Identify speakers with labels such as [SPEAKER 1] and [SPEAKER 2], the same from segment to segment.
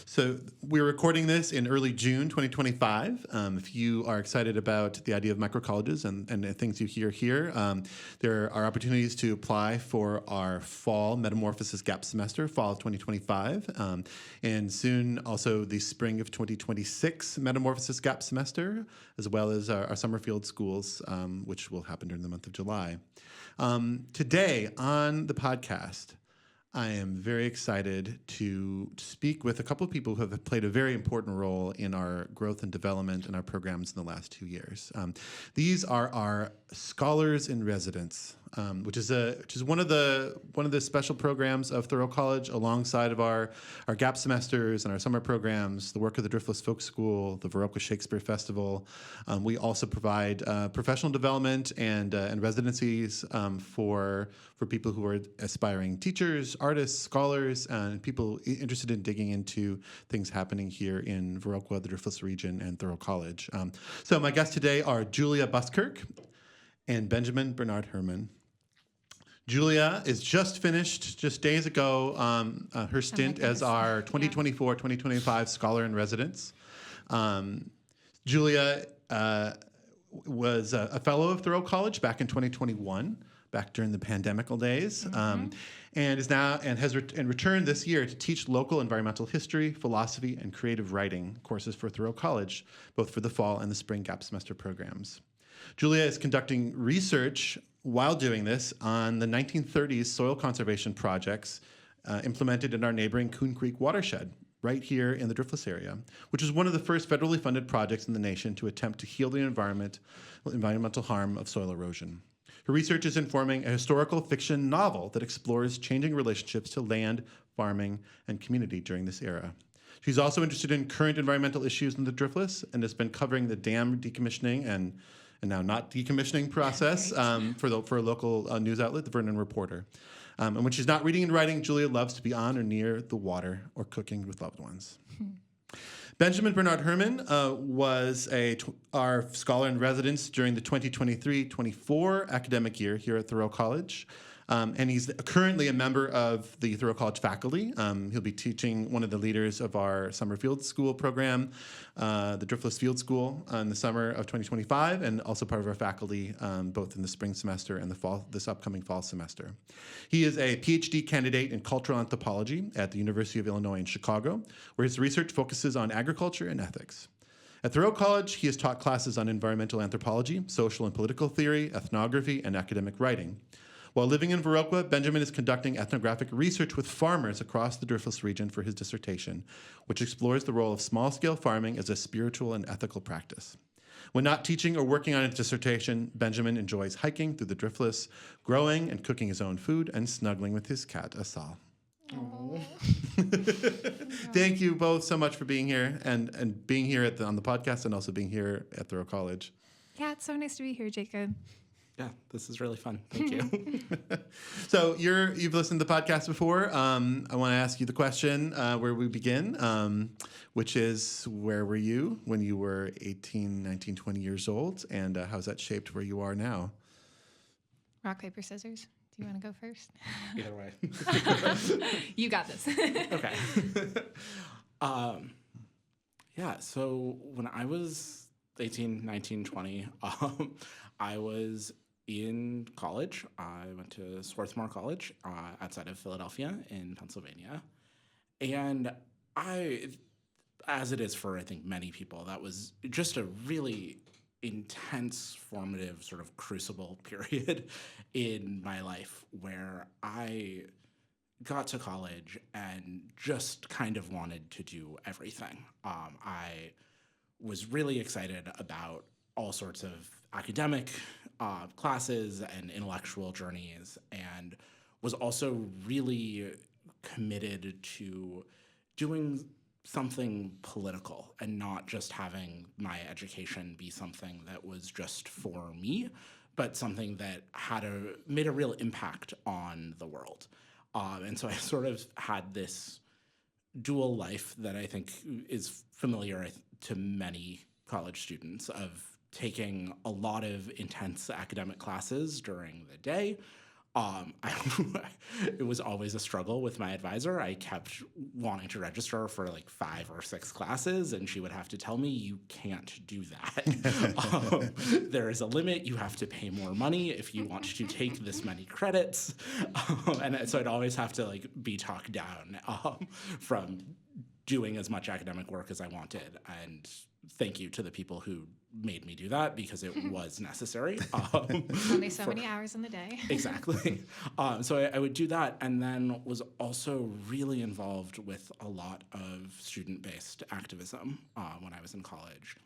[SPEAKER 1] So we're recording this in early June 2025. If you are excited about the idea of microcolleges and the things you hear here, there are opportunities to apply for our fall Metamorphosis Gap Semester, fall of 2025, and soon also the spring of 2026 Metamorphosis Gap Semester, as well as our summer field schools, which will happen during the month of July. Today on the podcast, I am very excited to speak with a couple of people who have played a very important role in our growth and development in our programs in the last 2 years. These are our Scholars-in-Residence, which is one of the special programs of Thoreau College, alongside of our gap semesters and our summer programs, the work of the Driftless Folk School, the Viroqua Shakespeare Festival. We also provide professional development and residencies for people who are aspiring teachers, artists, scholars, and people interested in digging into things happening here in Viroqua, the Driftless Region, and Thoreau College. So my guests today are Julia Buskirk and Benjamin Bernard-Herman. Julia is just finished, just days ago, her stint as our 2024-2025 Scholar-in-Residence. Julia was a fellow of Thoreau College back in 2021, back during the pandemical days, and has returned this year to teach local environmental history, philosophy, and creative writing courses for Thoreau College, both for the fall and the spring gap semester programs. Julia is conducting research while doing this on the 1930s soil conservation projects implemented in our neighboring Coon Creek watershed, right here in the Driftless area, which is one of the first federally funded projects in the nation to attempt to heal the environmental harm of soil erosion. Her research is informing a historical fiction novel that explores changing relationships to land, farming, and community during this era. She's also interested in current environmental issues in the Driftless and has been covering the dam decommissioning and now not decommissioning process for a local news outlet, the Vernon Reporter. And when she's not reading and writing, Julia loves to be on or near the water or cooking with loved ones. Benjamin Bernard-Herman was our scholar-in-residence during the 2023-24 academic year here at Thoreau College. And he's currently a member of the Thoreau College Faculty. He'll be teaching one of the leaders of our summer field school program, the Driftless Field School, in the summer of 2025, and also part of our faculty both in the spring semester and this upcoming fall semester. He is a PhD candidate in cultural anthropology at the University of Illinois in Chicago, where his research focuses on agriculture and ethics. At Thoreau College, he has taught classes on environmental anthropology, social and political theory, ethnography, and academic writing. While living in Viroqua, Benjamin is conducting ethnographic research with farmers across the Driftless region for his dissertation, which explores the role of small-scale farming as a spiritual and ethical practice. When not teaching or working on his dissertation, Benjamin enjoys hiking through the Driftless, growing and cooking his own food, and snuggling with his cat, Asal. Thank you both so much for being here and being here on the podcast and also being here at Thoreau College.
[SPEAKER 2] Yeah, it's so nice to be here, Jacob.
[SPEAKER 3] Yeah, this is really fun. Thank you.
[SPEAKER 1] So you've listened to the podcast before. I want to ask you the question where we begin, which is, where were you when you were 18, 19, 20 years old, and how's that shaped where you are now?
[SPEAKER 2] Rock, paper, scissors. Do you want to go first?
[SPEAKER 3] Either way.
[SPEAKER 2] You got this.
[SPEAKER 3] Okay. So when I was 18, 19, 20, I was in college. I went to Swarthmore College outside of Philadelphia in Pennsylvania. And as it is for, I think, many people, that was just a really intense, formative sort of crucible period in my life where I got to college and just kind of wanted to do everything. I was really excited about all sorts of academic classes and intellectual journeys, and was also really committed to doing something political and not just having my education be something that was just for me, but something that made a real impact on the world. And so I sort of had this dual life that I think is familiar to many college students, of taking a lot of intense academic classes during the day, It was always a struggle with my advisor. I kept wanting to register for like 5 or 6 classes, and she would have to tell me, you can't do that. There is a limit. You have to pay more money if you want to take this many credits. And so I'd always have to like be talked down from doing as much academic work as I wanted. And thank you to the people who made me do that, because it was necessary.
[SPEAKER 2] Only so many hours in the day.
[SPEAKER 3] Exactly. So I would do that, and then was also really involved with a lot of student-based activism when I was in college,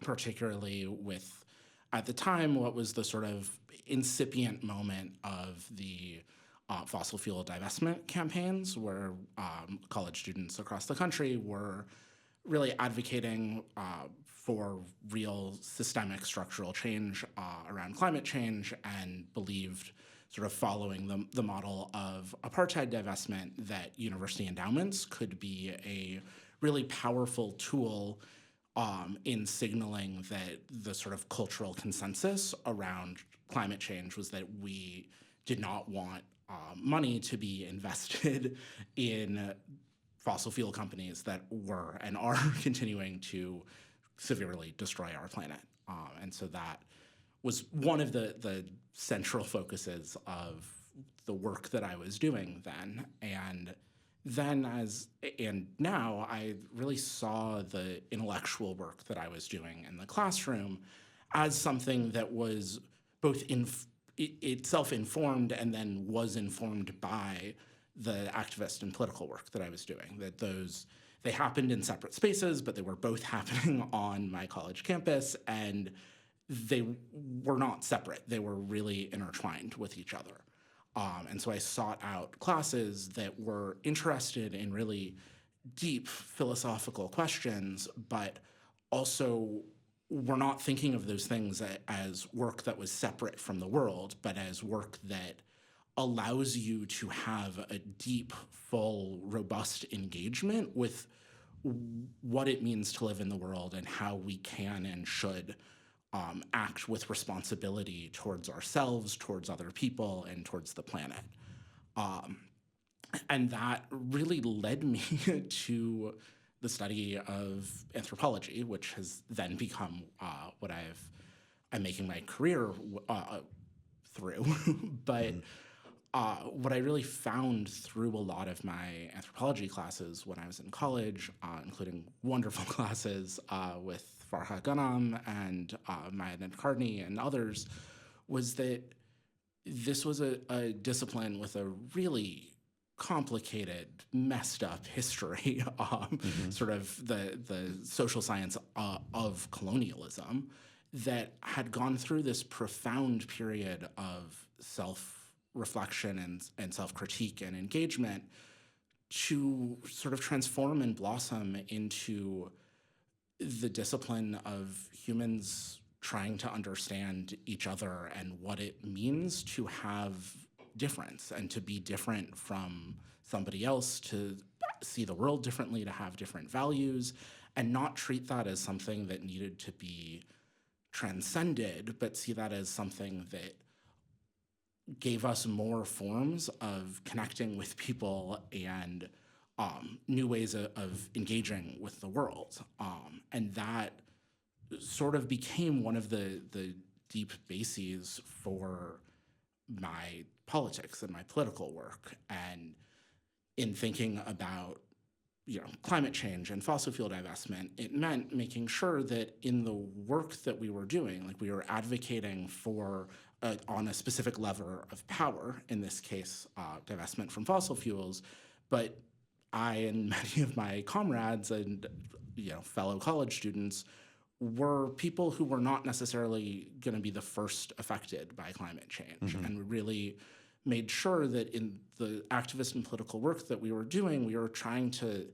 [SPEAKER 3] particularly with, at the time, what was the sort of incipient moment of the fossil fuel divestment campaigns, where college students across the country were really advocating for real systemic structural change around climate change, and believed, sort of following the model of apartheid divestment, that university endowments could be a really powerful tool in signaling that the sort of cultural consensus around climate change was that we did not want money to be invested in fossil fuel companies that were and are continuing to severely destroy our planet. And so that was one of the central focuses of the work that I was doing then. And now I really saw the intellectual work that I was doing in the classroom as something that was both itself informed, and then was informed by the activist and political work that I was doing. That they happened in separate spaces, but they were both happening on my college campus, and they were not separate. They were really intertwined with each other. And so I sought out classes that were interested in really deep philosophical questions, but also were not thinking of those things as work that was separate from the world, but as work that allows you to have a deep, full, robust engagement with what it means to live in the world, and how we can and should act with responsibility towards ourselves, towards other people, and towards the planet. And that really led me to the study of anthropology, which has then become what I'm making my career through. But what I really found through a lot of my anthropology classes when I was in college, including wonderful classes with Farha Ghanam and Maya Nadkarni and others, was that this was a discipline with a really complicated, messed up history, sort of the social science of colonialism, that had gone through this profound period of self-reflection and self-critique and engagement to sort of transform and blossom into the discipline of humans trying to understand each other and what it means to have difference and to be different from somebody else, to see the world differently, to have different values, and not treat that as something that needed to be transcended, but see that as something that gave us more forms of connecting with people and new ways of engaging with the world. And that sort of became one of the deep bases for my politics and my political work. And in thinking about climate change and fossil fuel divestment, it meant making sure that in the work that we were doing, like we were advocating for on a specific lever of power, in this case, divestment from fossil fuels, but I and many of my comrades and fellow college students were people who were not necessarily going to be the first affected by climate change. Mm-hmm. And we really made sure that in the activist and political work that we were doing, we were trying to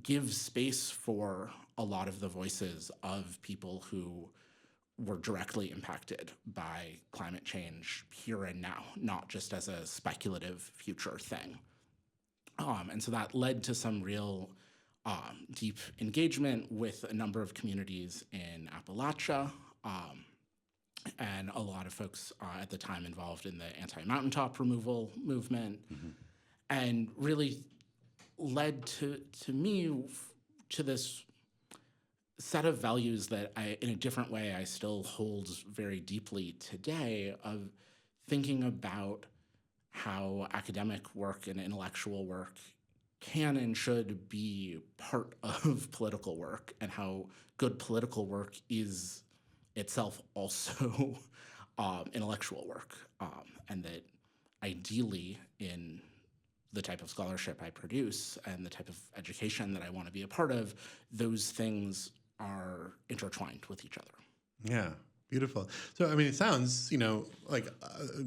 [SPEAKER 3] give space for a lot of the voices of people who were directly impacted by climate change here and now, not just as a speculative future thing. And so that led to some real deep engagement with a number of communities in Appalachia, and a lot of folks at the time involved in the anti-mountaintop removal movement, and really led to me to this set of values that I, in a different way, I still hold very deeply today, of thinking about how academic work and intellectual work can and should be part of political work, and how good political work is itself also intellectual work, and that ideally in the type of scholarship I produce and the type of education that I want to be a part of, those things are intertwined with each other.
[SPEAKER 1] Yeah, beautiful. So, I mean, it sounds, like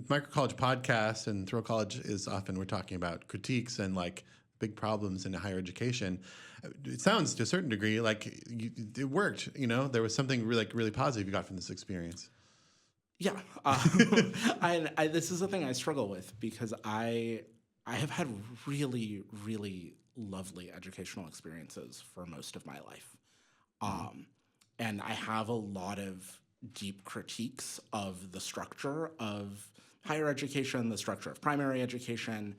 [SPEAKER 1] micro college podcasts and Thoreau College is often, we're talking about critiques and like big problems in higher education. It sounds to a certain degree like it worked, there was something really positive you got from this experience.
[SPEAKER 3] Yeah. This is the thing I struggle with, because I have had really, really lovely educational experiences for most of my life. And I have a lot of deep critiques of the structure of higher education, the structure of primary education,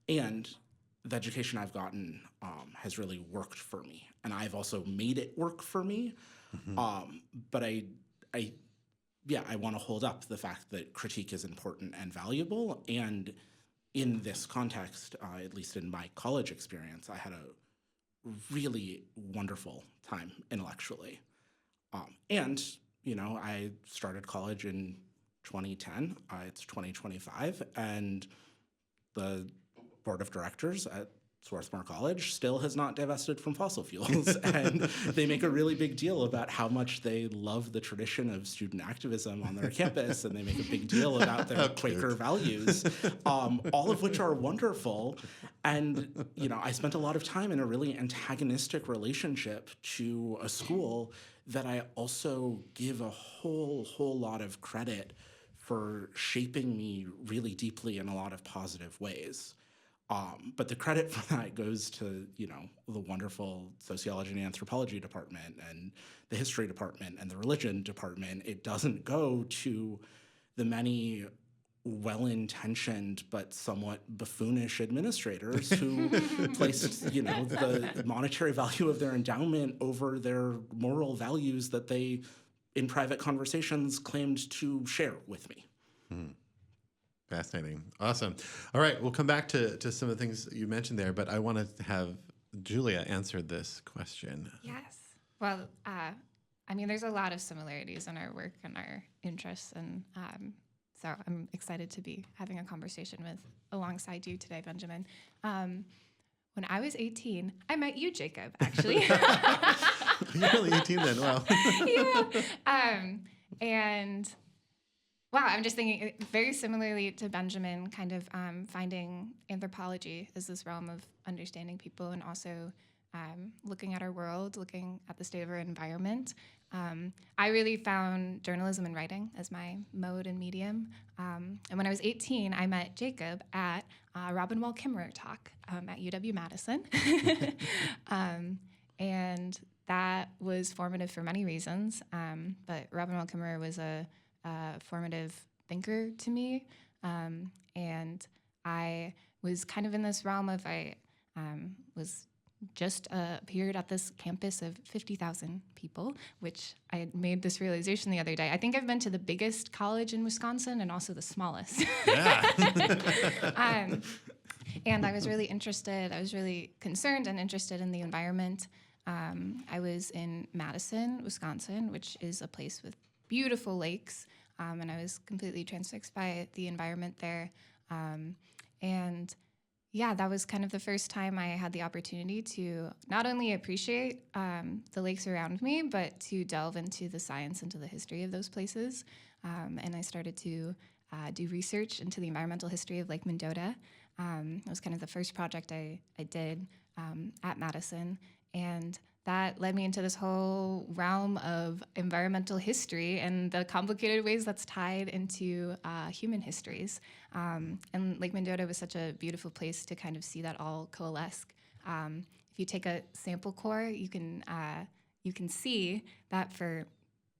[SPEAKER 3] and the education I've gotten has really worked for me. And I've also made it work for me. But I want to hold up the fact that critique is important and valuable. And in this context, at least in my college experience, I had a really wonderful time intellectually. And I started college in 2010. It's 2025, and the board of directors at Swarthmore College still has not divested from fossil fuels. And they make a really big deal about how much they love the tradition of student activism on their campus, and they make a big deal about their Quaker values, all of which are wonderful. And, I spent a lot of time in a really antagonistic relationship to a school that I also give a whole lot of credit for shaping me really deeply in a lot of positive ways. But the credit for that goes to, the wonderful sociology and anthropology department and the history department and the religion department. It doesn't go to the many well-intentioned but somewhat buffoonish administrators who placed, the monetary value of their endowment over their moral values that they, in private conversations, claimed to share with me.
[SPEAKER 1] Fascinating. Awesome. All right, we'll come back to some of the things you mentioned there, but I want to have Julia answer this question.
[SPEAKER 2] Yes. Well, there's a lot of similarities in our work and our interests, and so I'm excited to be having a conversation alongside you today, Benjamin. When I was 18, I met you, Jacob, actually.
[SPEAKER 1] You're really 18 then, wow.
[SPEAKER 2] Yeah. And wow, I'm just thinking very similarly to Benjamin, kind of finding anthropology as this realm of understanding people, and also looking at our world, looking at the state of our environment. I really found journalism and writing as my mode and medium. And when I was 18, I met Jacob at Robin Wall Kimmerer talk at UW-Madison. And that was formative for many reasons. But Robin Wall Kimmerer was a formative thinker to me. And I was kind of in this realm of, I was just appeared at this campus of 50,000 people, which I had made this realization the other day. I think I've been to the biggest college in Wisconsin and also the smallest.
[SPEAKER 1] Yeah.
[SPEAKER 2] And I was really interested. I was really concerned and interested in the environment. I was in Madison, Wisconsin, which is a place with beautiful lakes, and I was completely transfixed by the environment there. And yeah, that was kind of the first time I had the opportunity to not only appreciate the lakes around me, but to delve into the science, into the history of those places. And I started to do research into the environmental history of Lake Mendota. It was kind of the first project I did at Madison. And that led me into this whole realm of environmental history and the complicated ways that's tied into human histories. And Lake Mendota was such a beautiful place to kind of see that all coalesce. If you take a sample core, you can see that for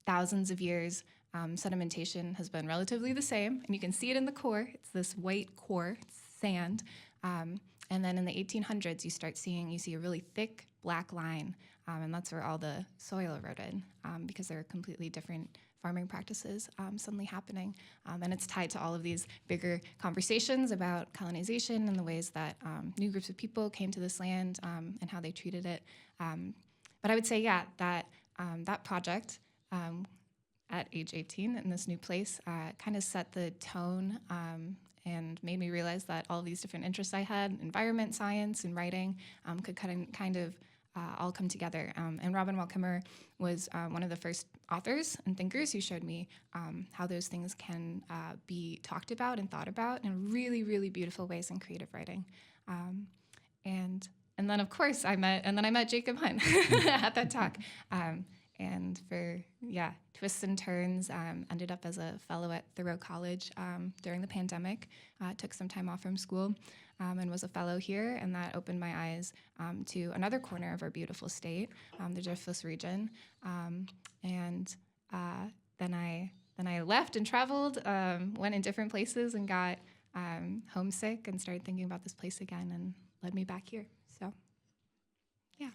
[SPEAKER 2] thousands of years, Sedimentation has been relatively the same, and you can see it in the core. It's this white core, it's sand. And then in the 1800s, you see a really thick black line, and that's where all the soil eroded because there are completely different farming practices suddenly happening. And it's tied to all of these bigger conversations about colonization and the ways that new groups of people came to this land and how they treated it. But I would say, that project at age 18 in this new place kind of set the tone and made me realize that all of these different interests I had, environment, science, and writing, could kind of all come together. And Robin Wall Kimmerer was one of the first authors and thinkers who showed me how those things can be talked about and thought about in really, really beautiful ways in creative writing. And then, of course, I met Jacob Hunt at that talk. And for, twists and turns, ended up as a fellow at Thoreau College during the pandemic. Took some time off from school and was a fellow here, and that opened my eyes to another corner of our beautiful state, the Driftless Region. And then I left and traveled, went in different places, and got homesick and started thinking about this place again, and led me back here. So, yeah.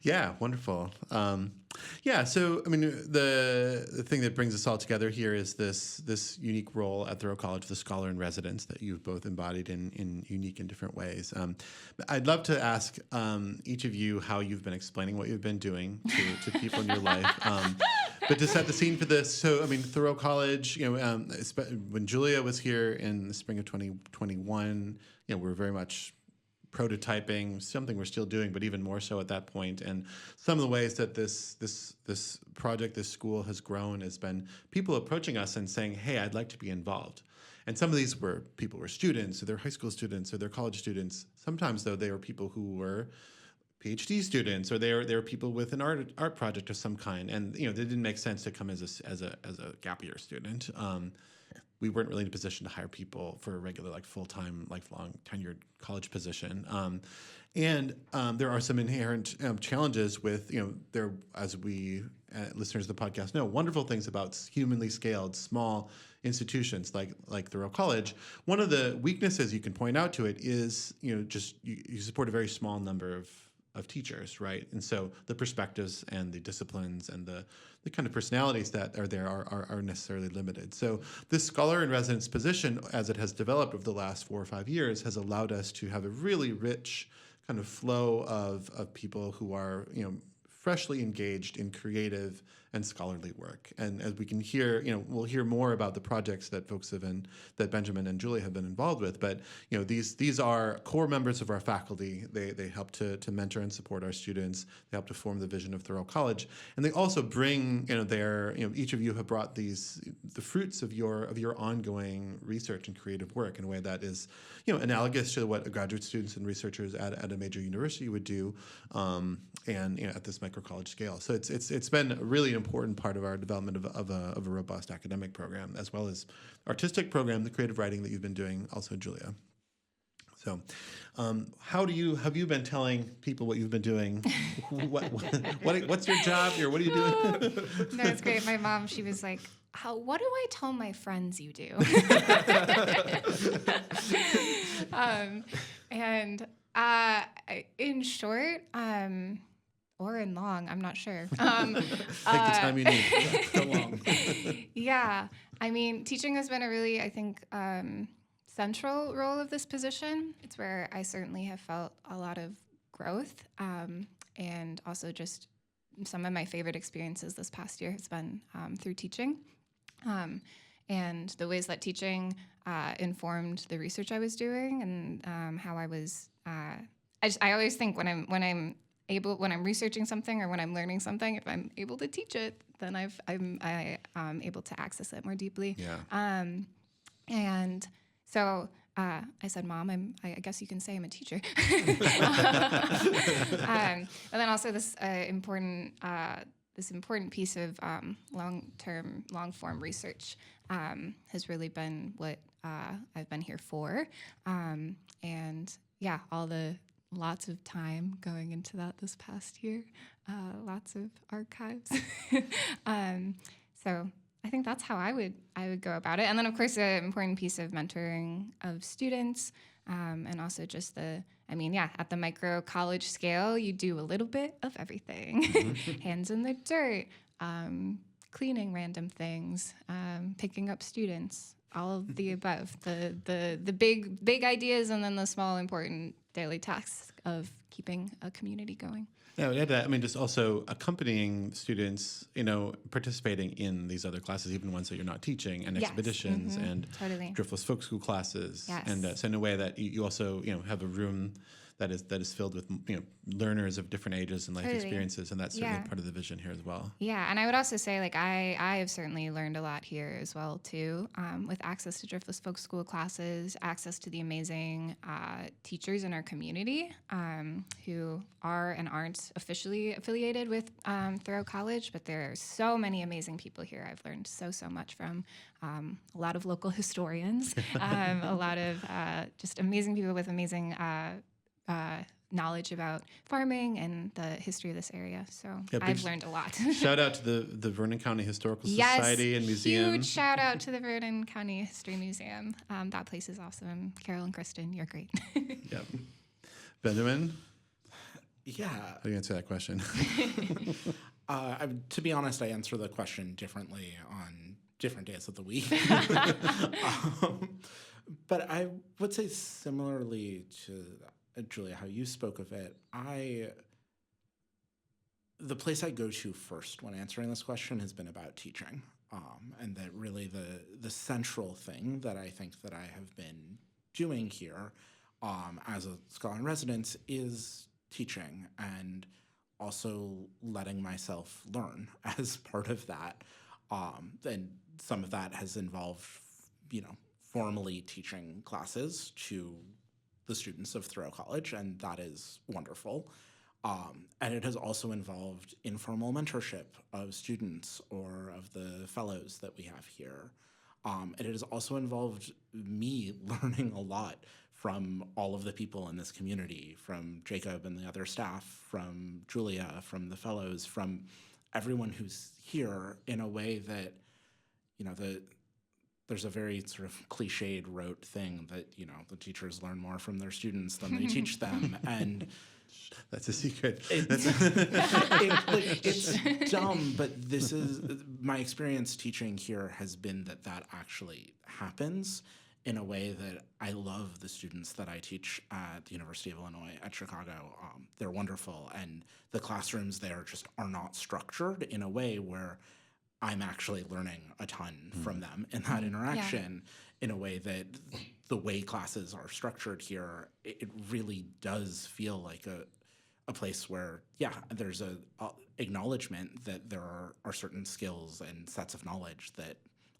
[SPEAKER 1] Yeah, wonderful. So I mean, the thing that brings us all together here is this unique role at Thoreau College, the scholar-in-residence, that you've both embodied in unique and different ways. I'd love to ask each of you how you've been explaining what you've been doing to people in your life. But to set the scene for this, so I mean, Thoreau College, when Julia was here in the spring of 2021, we're very much prototyping, something we're still doing, but even more so at that point. And some of the ways that this project, this school has grown has been people approaching us and saying, hey, I'd like to be involved. And some of these people were students, or they're high school students, or they're college students. Sometimes, though, they were people who were PhD students, or they were people with an art project of some kind. And it didn't make sense to come as a gap year student. We weren't really in a position to hire people for a regular, full-time, lifelong, tenured college position. And there are some inherent challenges with, there, as we listeners of the podcast know, wonderful things about humanly scaled, small institutions like Thoreau College. One of the weaknesses you can point out to it is, just you support a very small number of teachers, right? And so the perspectives and the disciplines and the kind of personalities that are there are necessarily limited. So this scholar-in-residence position, as it has developed over the last 4 or 5 years, has allowed us to have a really rich kind of flow of people who are, freshly engaged in creative and scholarly work. And as we can hear, we'll hear more about the projects that that Benjamin and Julie have been involved with. But these are core members of our faculty. They help to mentor and support our students. They help to form the vision of Thoreau College, and they also bring each of you have brought the fruits of your ongoing research and creative work in a way that is analogous to what graduate students and researchers at a major university would do, and at this micro college scale. So it's been a really important part of our development of a robust academic program, as well as artistic program, the creative writing that you've been doing, also Julia. So, have you been telling people what you've been doing? What's your job here? What are you doing?
[SPEAKER 2] No, it's great. My mom, she was like, what do I tell my friends you do? In short, or in long, I'm not sure.
[SPEAKER 1] Take the time you need.
[SPEAKER 3] So long.
[SPEAKER 2] Yeah, I mean, teaching has been a really, I think, central role of this position. It's where I certainly have felt a lot of growth, and also just some of my favorite experiences this past year has been through teaching, and the ways that teaching informed the research I was doing, and how I was. I always think when I'm researching something or when I'm learning something, if I'm able to teach it, then I'm able to access it more deeply.
[SPEAKER 1] Yeah.
[SPEAKER 2] And so I said, Mom, I guess you can say I'm a teacher. And then also this important piece of long-form research has really been what I've been here for. And yeah, all the lots of time going into that this past year, lots of archives. So I think that's how I would go about it. And then, of course, an important piece of mentoring of students, and also just at the micro college scale, you do a little bit of everything. Hands in the dirt, cleaning random things, picking up students, all of the above, the big ideas, and then the small important daily tasks of keeping a community going.
[SPEAKER 1] Yeah, we had that. I mean, just also accompanying students, participating in these other classes, even ones that you're not teaching, and expeditions and
[SPEAKER 2] totally.
[SPEAKER 1] Driftless Folk School classes.
[SPEAKER 2] Yes.
[SPEAKER 1] And so in a way that you also, have a room that is filled with, learners of different ages and life experiences, and that's certainly part of the vision here as well.
[SPEAKER 2] Yeah, and I would also say, I have certainly learned a lot here as well, too, with access to Driftless Folk School classes, access to the amazing teachers in our community who are and aren't officially affiliated with Thoreau College, but there are so many amazing people here I've learned so much from. A lot of local historians, a lot of just amazing people with amazing knowledge about farming and the history of this area. So I've learned a lot.
[SPEAKER 1] Shout out to the Vernon County Historical Society and Museum.
[SPEAKER 2] Huge shout out to the Vernon County History Museum. That place is awesome. Carol and Kristen, you're great.
[SPEAKER 1] Yep. Benjamin?
[SPEAKER 3] Yeah.
[SPEAKER 1] How do you answer that question?
[SPEAKER 3] To be honest, I answer the question differently on different days of the week. But I would say similarly to Julia, how you spoke of it, the place I go to first when answering this question has been about teaching, and that really the central thing that I think that I have been doing here as a scholar-in-residence is teaching, and also letting myself learn as part of that. And some of that has involved, formally teaching classes to the students of Thoreau College, and that is wonderful. And it has also involved informal mentorship of students or of the fellows that we have here. And it has also involved me learning a lot from all of the people in this community, from Jacob and the other staff, from Julia, from the fellows, from everyone who's here, in a way that, there's a very sort of cliched rote thing that, the teachers learn more from their students than they teach them. And
[SPEAKER 1] that's a secret.
[SPEAKER 3] It's dumb, but this is my experience teaching here has been that actually happens in a way that I love the students that I teach at the University of Illinois at Chicago. They're wonderful, and the classrooms there just are not structured in a way where I'm actually learning a ton from them in that interaction, in a way that the way classes are structured here, it really does feel like a place where, there's a acknowledgement that there are certain skills and sets of knowledge that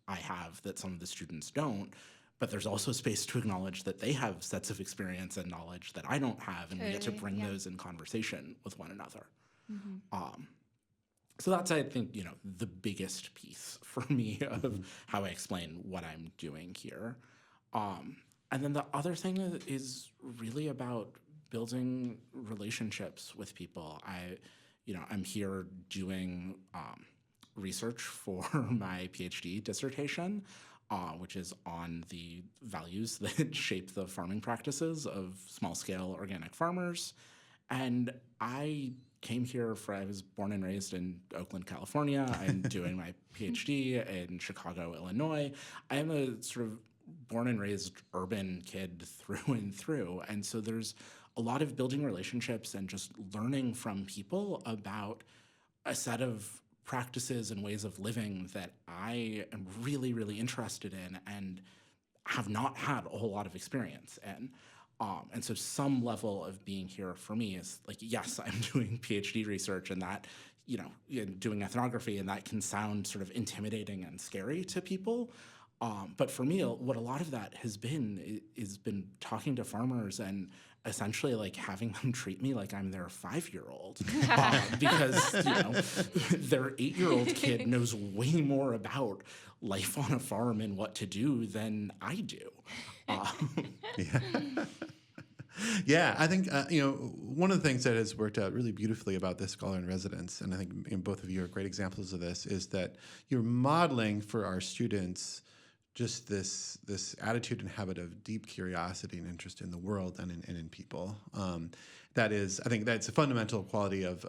[SPEAKER 3] I have that some of the students don't, but there's also space to acknowledge that they have sets of experience and knowledge that I don't have, and we get to bring those in conversation with one another. So that's, I think, the biggest piece for me of how I explain what I'm doing here. And then the other thing is really about building relationships with people. I'm here doing research for my PhD dissertation, which is on the values that shape the farming practices of small-scale organic farmers. And I came here I was born and raised in Oakland, California. I'm doing my PhD in Chicago, Illinois. I am a sort of born and raised urban kid through and through. And so there's a lot of building relationships and just learning from people about a set of practices and ways of living that I am really, really interested in and have not had a whole lot of experience in. And so some level of being here for me is like, yes, I'm doing PhD research and that, doing ethnography, and that can sound sort of intimidating and scary to people. But for me, what a lot of that has been talking to farmers and essentially like having them treat me like I'm their 5-year-old, because their 8-year-old kid knows way more about life on a farm and what to do than I do.
[SPEAKER 1] Yeah, I think one of the things that has worked out really beautifully about this scholar-in-residence, and I think both of you are great examples of this, is that you're modeling for our students just this attitude and habit of deep curiosity and interest in the world and in people. That is, I think that's a fundamental quality of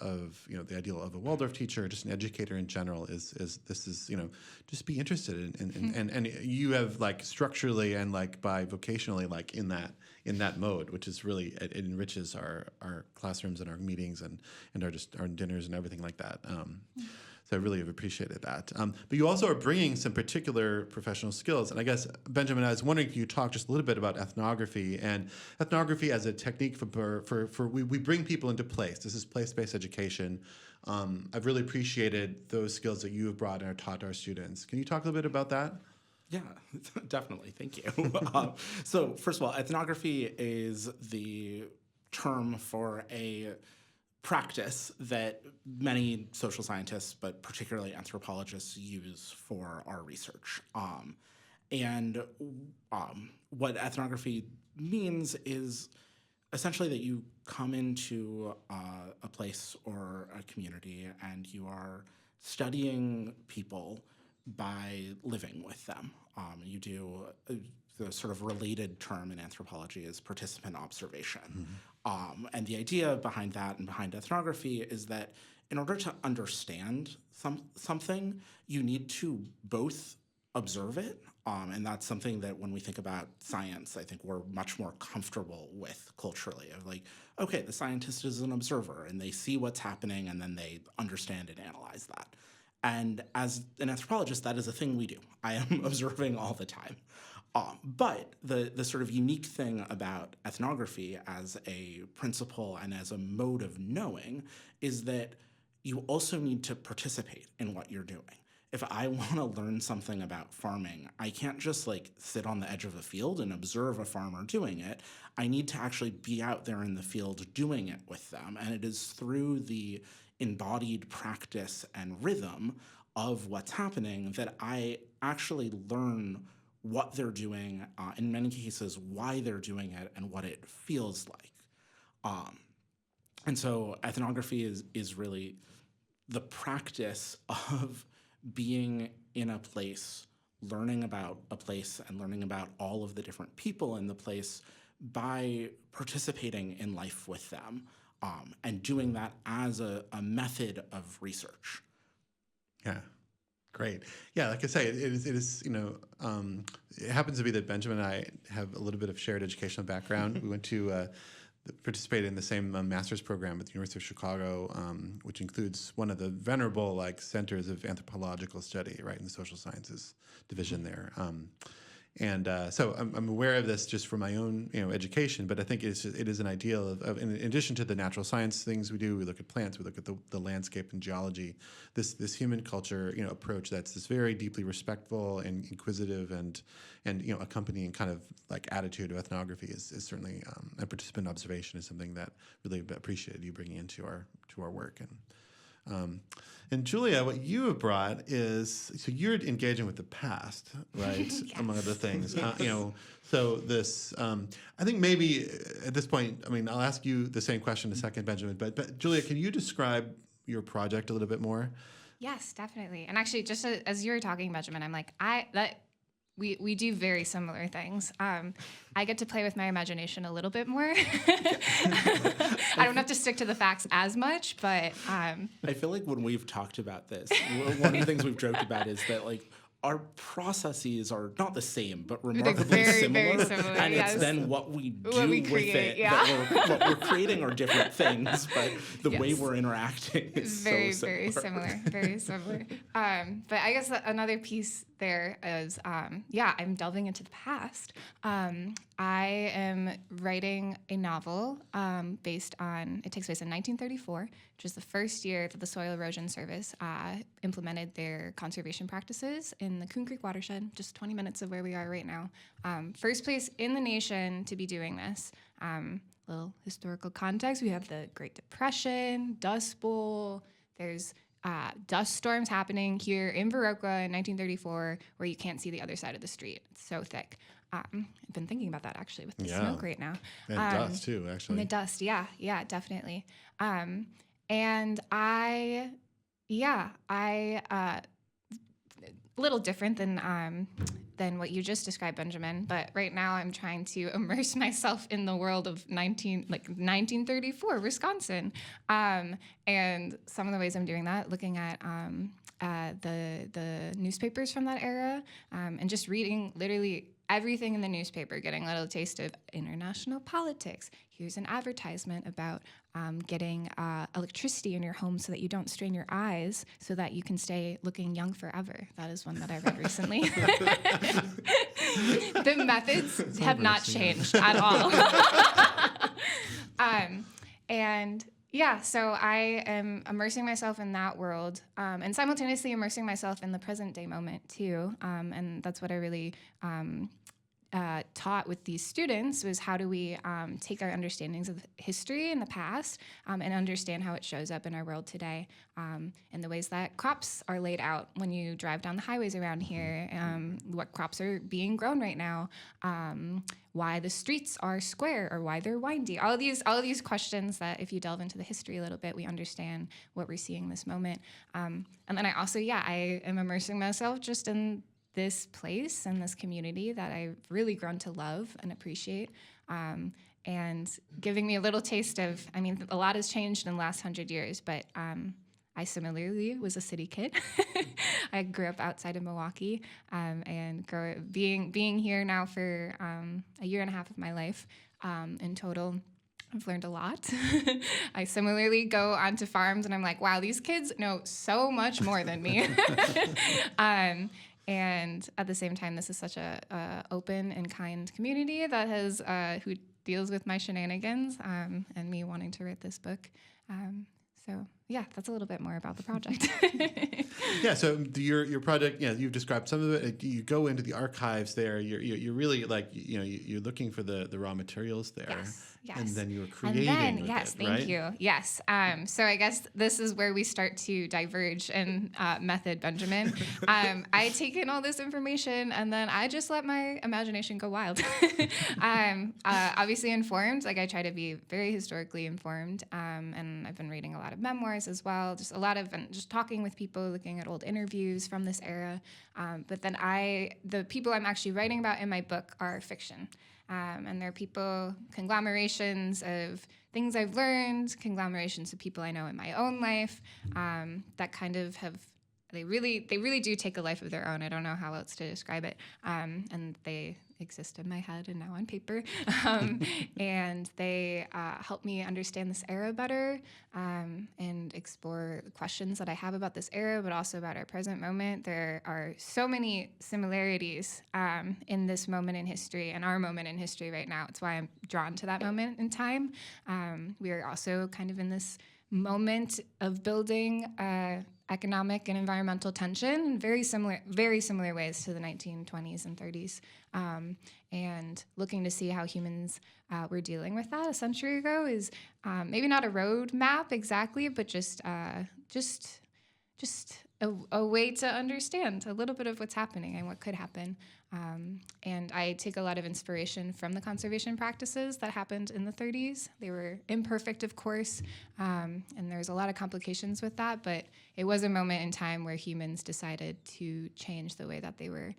[SPEAKER 1] the ideal of a Waldorf teacher, just an educator in general. Is just be interested and you have like structurally and like by vocationally like in that mode, which is really it enriches our classrooms and our meetings and our dinners and everything like that. So I really have appreciated that. But you also are bringing some particular professional skills. And I guess, Benjamin, I was wondering if you talk just a little bit about ethnography and ethnography as a technique for we bring people into place. This is place-based education. I've really appreciated those skills that you have brought and are taught our students. Can you talk a little bit about that?
[SPEAKER 3] Yeah, definitely. Thank you. So first of all, ethnography is the term for a practice that many social scientists, but particularly anthropologists, use for our research. What ethnography means is essentially that you come into a place or a community and you are studying people by living with them. You do the sort of related term in anthropology is participant observation. Mm-hmm. And the idea behind that and behind ethnography is that in order to understand something, you need to both observe it, and that's something that when we think about science, I think we're much more comfortable with culturally, of like, okay, the scientist is an observer, and they see what's happening, and then they understand and analyze that. And as an anthropologist, that is a thing we do. I am observing all the time. But the sort of unique thing about ethnography as a principle and as a mode of knowing is that you also need to participate in what you're doing. If I want to learn something about farming, I can't just like sit on the edge of a field and observe a farmer doing it. I need to actually be out there in the field doing it with them. And it is through the embodied practice and rhythm of what's happening that I actually learn what they're doing, in many cases, why they're doing it, and what it feels like. And so ethnography is really the practice of being in a place, learning about a place and learning about all of the different people in the place by participating in life with them, and doing that as a method of research.
[SPEAKER 1] Yeah. Great. Yeah, like I say, it is it happens to be that Benjamin and I have a little bit of shared educational background. We went to participate in the same master's program at the University of Chicago, which includes one of the venerable centers of anthropological study, right, in the social sciences division there. So I'm aware of this just from my own education, but I think it is an ideal of in addition to the natural science things we do, we look at plants, we look at the landscape and geology, this human culture approach that's this very deeply respectful and inquisitive and accompanying kind of like attitude of ethnography is certainly and participant observation is something that really appreciated you bringing into our work. And Julia, what you have brought is, so you're engaging with the past, right? Yes. Among other things. So this, I think maybe at this point, I'll ask you the same question in a second, Benjamin, but Julia, can you describe your project a little bit more?
[SPEAKER 2] Yes, definitely. And actually, just as you were talking, Benjamin, I'm like, we do very similar things. I get to play with my imagination a little bit more. I don't have to stick to the facts as much, but...
[SPEAKER 3] I feel like when we've talked about this, one of the things we've joked about is that our processes are not the same, but remarkably similar.
[SPEAKER 2] Very similar,
[SPEAKER 3] and
[SPEAKER 2] yes.
[SPEAKER 3] It's then what we do
[SPEAKER 2] create,
[SPEAKER 3] with it.
[SPEAKER 2] Yeah.
[SPEAKER 3] What we're creating are different things, but the way we're interacting is
[SPEAKER 2] very,
[SPEAKER 3] so similar.
[SPEAKER 2] Very similar. Very similar. But I guess another piece there is, I'm delving into the past. I am writing a novel based on, it takes place in 1934, which is the first year that the Soil Erosion Service implemented their conservation practices in the Coon Creek watershed, just 20 minutes of where we are right now. First place in the nation to be doing this. Little historical context, we have the Great Depression, Dust Bowl, there's dust storms happening here in Viroqua in 1934 where you can't see the other side of the street. It's so thick. I've been thinking about that actually with the
[SPEAKER 1] Yeah.
[SPEAKER 2] smoke right now.
[SPEAKER 1] And dust too, actually.
[SPEAKER 2] And the dust, yeah, definitely. And I a little different than what you just described, Benjamin. But right now, I'm trying to immerse myself in the world of 1934 Wisconsin, and some of the ways I'm doing that, looking at the newspapers from that era, and just reading literally everything in the newspaper, getting a little taste of international politics. Here's an advertisement about getting electricity in your home so that you don't strain your eyes so that you can stay looking young forever. That is one that I read recently. The methods have not changed at all. So I am immersing myself in that world, and simultaneously immersing myself in the present day moment too. And that's what I really taught with these students, was how do we take our understandings of history in the past and understand how it shows up in our world today, and the ways that crops are laid out when you drive down the highways around here, what crops are being grown right now, why the streets are square or why they're windy. All of these questions that, if you delve into the history a little bit, we understand what we're seeing in this moment. And then I also, I am immersing myself just in this place and this community that I've really grown to love and appreciate, and giving me a little taste of, a lot has changed in the last 100 years, but I similarly was a city kid. I grew up outside of Milwaukee, and being here now for a year and a half of my life in total. I've learned a lot. I similarly go onto farms and I'm like, wow, these kids know so much more than me. And at the same time, this is such a open and kind community that has who deals with my shenanigans, and me wanting to write this book. That's a little bit more about the project.
[SPEAKER 1] So your project, you've described some of it. You go into the archives there. You're really you're looking for the raw materials there.
[SPEAKER 2] Yes.
[SPEAKER 1] And then you're creating.
[SPEAKER 2] Thank you. Yes. So I guess this is where we start to diverge in method, Benjamin. I take in all this information and then I just let my imagination go wild. Obviously informed. I try to be very historically informed, and I've been reading a lot of memoirs as well. Just a lot of just talking with people, looking at old interviews from this era. But then the people I'm actually writing about in my book are fiction. And they're people, conglomerations of things I've learned, conglomerations of people I know in my own life, that kind of they really do take a life of their own. I don't know how else to describe it. And they exist in my head and now on paper. And they help me understand this era better, and explore the questions that I have about this era, but also about our present moment. There are so many similarities in this moment in history and our moment in history right now. It's why I'm drawn to that moment in time. We are also kind of in this moment of building economic and environmental tension in very similar ways to the 1920s and 30s, and looking to see how humans were dealing with that a century ago is maybe not a roadmap exactly, but just a way to understand a little bit of what's happening and what could happen. And I take a lot of inspiration from the conservation practices that happened in the 30s. They were imperfect, of course, and there's a lot of complications with that, but it was a moment in time where humans decided to change the way that they were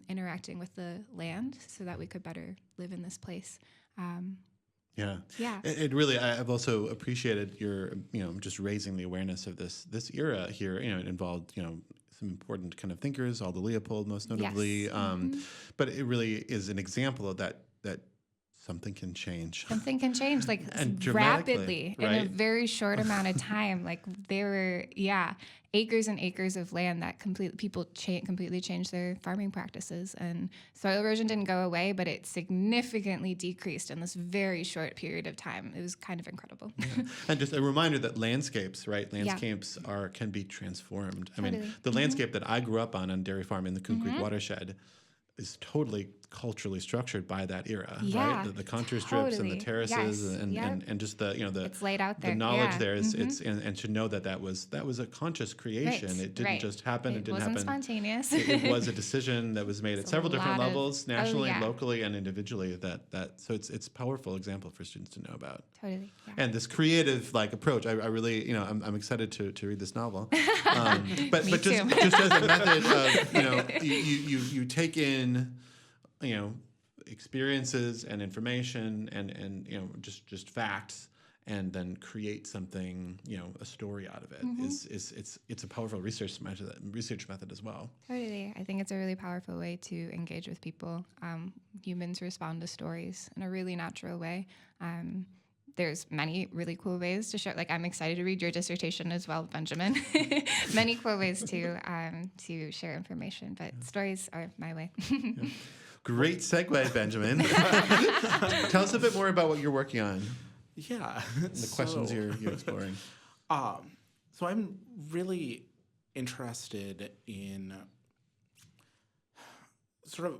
[SPEAKER 2] interacting with the land so that we could better live in this place.
[SPEAKER 1] Yeah. It really, I've also appreciated your, just raising the awareness of this era here. It involved, some important kind of thinkers, Aldo Leopold, most notably.
[SPEAKER 2] Yes.
[SPEAKER 1] But it really is an example of that something can change.
[SPEAKER 2] Something can change,
[SPEAKER 1] and
[SPEAKER 2] rapidly,
[SPEAKER 1] right?
[SPEAKER 2] in a very short amount of time. There were, acres and acres of land that completely changed their farming practices, and soil erosion didn't go away, but it significantly decreased in this very short period of time. It was kind of incredible. Yeah.
[SPEAKER 1] And just a reminder that landscapes can be transformed.
[SPEAKER 2] Totally.
[SPEAKER 1] The landscape that I grew up on Dairy Farm in the Coon Creek watershed is totally culturally structured by that era,
[SPEAKER 2] Yeah,
[SPEAKER 1] right? The contour strips and the
[SPEAKER 2] totally.
[SPEAKER 1] terraces
[SPEAKER 2] Yes.
[SPEAKER 1] and,
[SPEAKER 2] Yep.
[SPEAKER 1] and just the
[SPEAKER 2] It's laid out
[SPEAKER 1] the
[SPEAKER 2] there.
[SPEAKER 1] knowledge
[SPEAKER 2] Yeah.
[SPEAKER 1] there is it's and to know that was a conscious creation.
[SPEAKER 2] Right.
[SPEAKER 1] It didn't
[SPEAKER 2] Right.
[SPEAKER 1] just happen. It didn't
[SPEAKER 2] wasn't
[SPEAKER 1] happen.
[SPEAKER 2] spontaneous.
[SPEAKER 1] It was a decision that was made at
[SPEAKER 2] It's a
[SPEAKER 1] several different
[SPEAKER 2] lot of-
[SPEAKER 1] levels, nationally,
[SPEAKER 2] yeah.
[SPEAKER 1] locally, and individually. So it's a powerful example for students to know about.
[SPEAKER 2] Totally. Yeah.
[SPEAKER 1] And this creative approach, I really I'm excited to read this novel. But
[SPEAKER 2] Me
[SPEAKER 1] but just
[SPEAKER 2] too.
[SPEAKER 1] just as a method of you take in experiences and information and just facts, and then create something, a story out of it. It's a powerful research method as well.
[SPEAKER 2] Totally. I think it's a really powerful way to engage with people. Humans respond to stories in a really natural way. There's many really cool ways to share. Like, I'm excited to read your dissertation as well, Benjamin. Many cool ways to share information, but stories are my way.
[SPEAKER 1] Great segue, Benjamin. Tell us a bit more about what you're working on,
[SPEAKER 3] Yeah.
[SPEAKER 1] the questions you're exploring.
[SPEAKER 3] So I'm really interested in sort of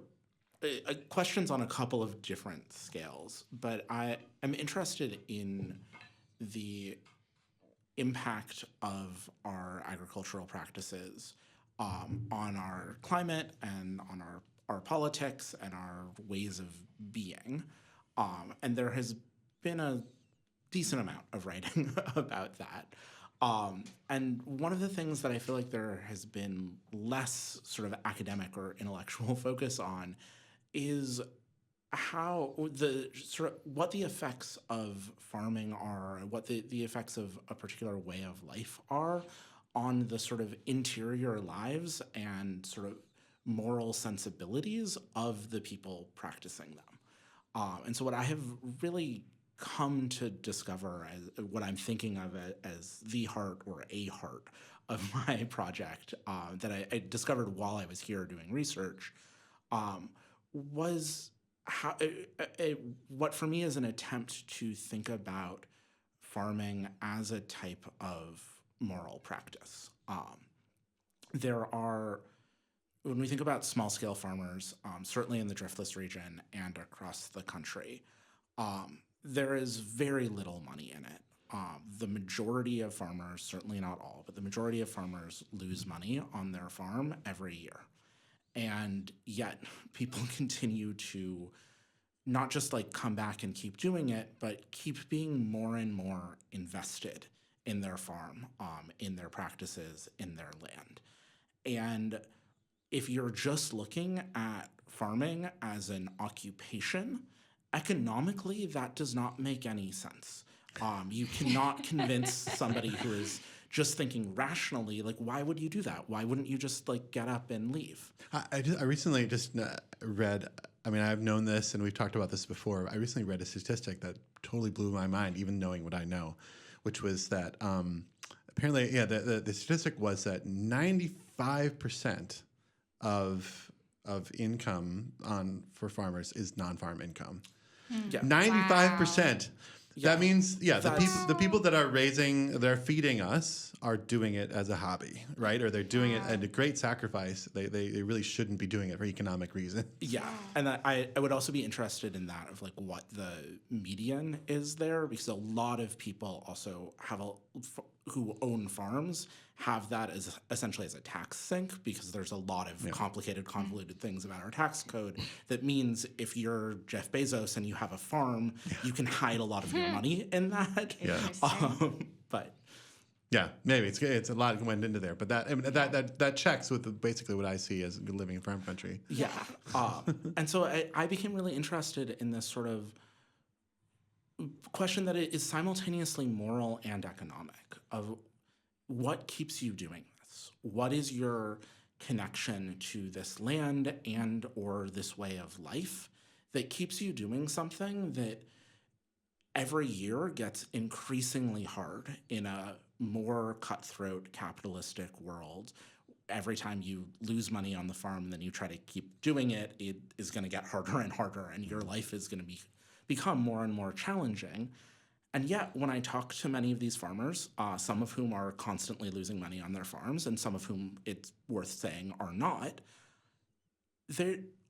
[SPEAKER 3] questions on a couple of different scales, but I am interested in the impact of our agricultural practices on our climate and on our politics and our ways of being. And there has been a decent amount of writing about that. And one of the things that I feel like there has been less sort of academic or intellectual focus on is how what the effects of farming are, what the effects of a particular way of life are on the sort of interior lives and sort of moral sensibilities of the people practicing them. And so what I have really come to discover as what I'm thinking of as the heart or a heart of my project that I discovered while I was here doing research was how what for me is an attempt to think about farming as a type of moral practice. There are, when we think about small-scale farmers, certainly in the Driftless region and across the country, there is very little money in it. The majority of farmers, certainly not all, but the majority of farmers lose money on their farm every year. And yet people continue to not just like come back and keep doing it, but keep being more and more invested in their farm, in their practices, in their land. And if you're just looking at farming as an occupation, economically, that does not make any sense. You cannot convince somebody who is just thinking rationally, like, why would you do that? Why wouldn't you just like get up and leave?
[SPEAKER 1] I recently just read, I mean, I've known this and we've talked about this before. I recently read a statistic that totally blew my mind, even knowing what I know, which was that apparently, the statistic was that 95% of income for farmers is non-farm income.
[SPEAKER 3] Yeah.
[SPEAKER 1] 95%.
[SPEAKER 3] Yeah.
[SPEAKER 1] That means, the people that are feeding us are doing it as a hobby, right? Or they're doing it at a great sacrifice. They really shouldn't be doing it for economic reasons.
[SPEAKER 3] Yeah, and I would also be interested in that of like what the median is there, because a lot of people also have who own farms have that as essentially as a tax sink, because there's a lot of complicated, convoluted things about our tax code that means if you're Jeff Bezos and you have a farm, you can hide a lot of your money in that.
[SPEAKER 1] Yeah.
[SPEAKER 3] But
[SPEAKER 1] yeah, maybe it's a lot went into there, but that checks with basically what I see as living in farm country.
[SPEAKER 3] yeah, and so I became really interested in this sort of question that is simultaneously moral and economic of what keeps you doing this? What is your connection to this land and or this way of life that keeps you doing something that every year gets increasingly hard in a more cutthroat capitalistic world? Every time you lose money on the farm and then you try to keep doing it, it is going to get harder and harder, and your life is going to become more and more challenging. And yet, when I talk to many of these farmers, some of whom are constantly losing money on their farms and some of whom, it's worth saying, are not,